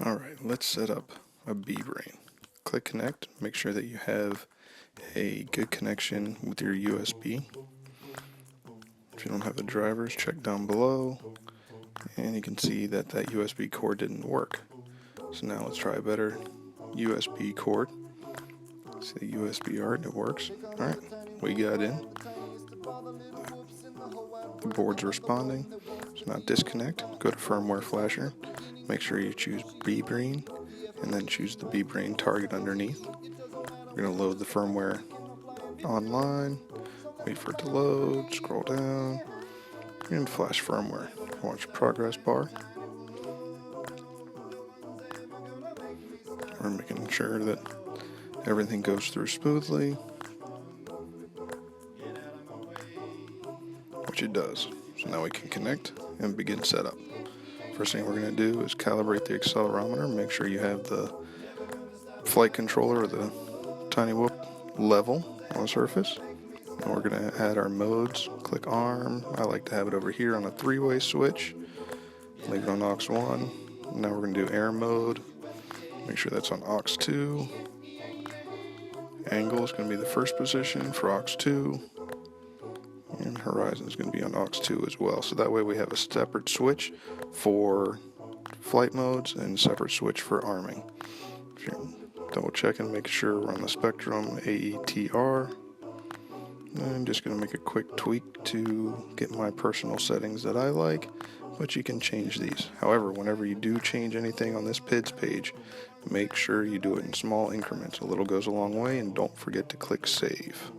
Alright, let's set up a Beebrain. Click connect, make sure that you have a good connection with your USB. If you don't have the drivers, check down below, and you can see that that USB cord didn't work. So now let's try a better USB cord. See the USB art, it works. Alright, we got in. The board's responding. So now disconnect, go to firmware flasher, make sure you choose Beebrain, and then choose the Beebrain target underneath. We're going to load the firmware online, wait for it to load, scroll down, and flash firmware. Watch progress bar. We're making sure that everything goes through smoothly, which it does. So now we can connect and begin setup. First thing we're going to do is calibrate the accelerometer, make sure you have the flight controller or the tiny whoop level on the surface. And we're going to add our modes, click ARM. I like to have it over here on a 3-way switch. Leave it on aux 1. Now we're going to do air mode. Make sure that's on aux 2. Angle is going to be the first position for aux 2. And horizon is going to be on aux 2 as well. So that way we have a separate switch for flight modes and a separate switch for arming. If you're double checking, make sure we're on the spectrum AETR. I'm just going to make a quick tweak to get my personal settings that I like, but you can change these. However, whenever you do change anything on this PIDs page, make sure you do it in small increments. A little goes a long way, and don't forget to click save.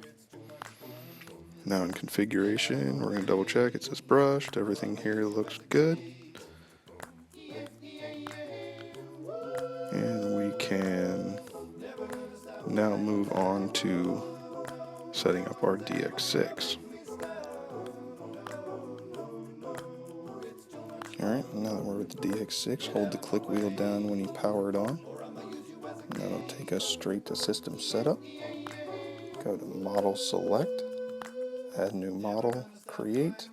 Now in configuration, we're going to double check. It says brushed. Everything here looks good. And we can now move on to setting up our DX6. Alright, now that we're with the DX6, hold the click wheel down when you power it on. And that'll take us straight to system setup. Go to model select, add new model, create,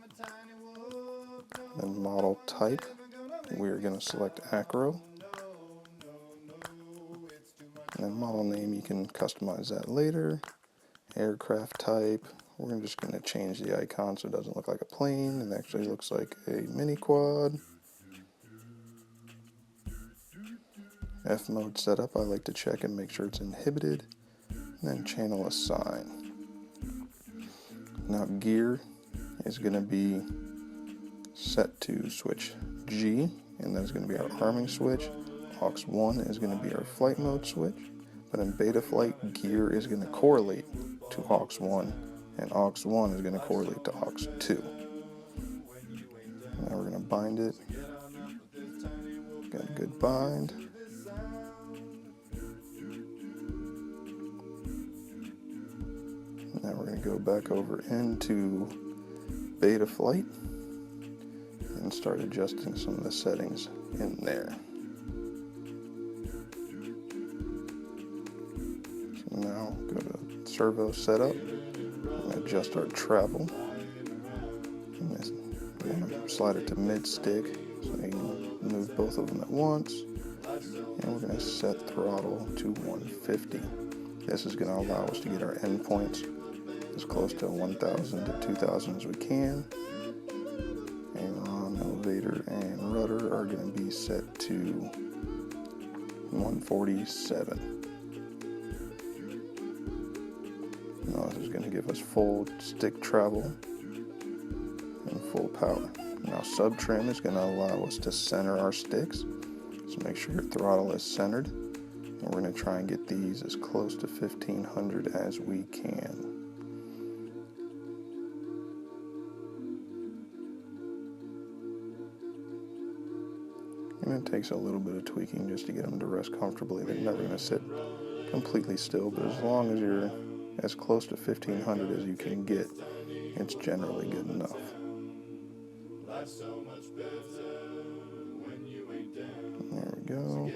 then model type. We're going to select acro. And then model name, you can customize that later. Aircraft type, we're just going to change the icon so it doesn't look like a plane. It actually looks like a mini quad. F mode setup, I like to check and make sure it's inhibited. And then channel assign. Now gear is going to be set to switch G, and that's going to be our arming switch. aux 1 is going to be our flight mode switch, but in beta flight, gear is going to correlate to aux 1, and aux 1 is going to correlate to aux 2. Now we're going to bind it. Got a good bind. Now we're going to go back over into beta flight and start adjusting some of the settings in there. So now go to servo setup and adjust our travel. We're going to slide it to mid stick so you can move both of them at once. And we're going to set throttle to 150. This is going to allow us to get our endpoints as close to 1,000 to 2,000 as we can. Aileron, elevator, and rudder are going to be set to 147. Now this is going to give us full stick travel and full power. Now sub trim is going to allow us to center our sticks. So make sure your throttle is centered. And we're going to try and get these as close to 1,500 as we can. And it takes a little bit of tweaking just to get them to rest comfortably. They're never going to sit completely still, but as long as you're as close to 1,500 as you can get, it's generally good enough. There we go.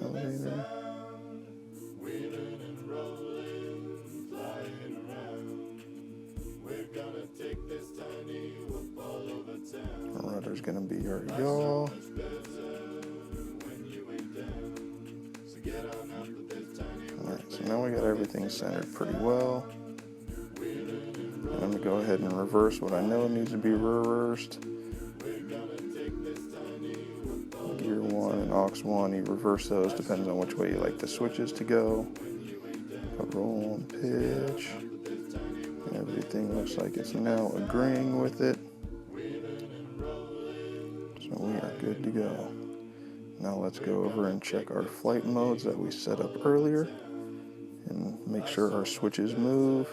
Elevator. Our rudder's going going to be our yaw. Alright, so now we got everything centered pretty well. I'm going to go ahead and reverse what I know needs to be reversed. Gear 1 and aux 1, you reverse those, depends on which way you like the switches to go. Put roll on pitch. Everything looks like it's now agreeing with it. So we are good to go. Now let's go over and check our flight modes that we set up earlier and make sure our switches move.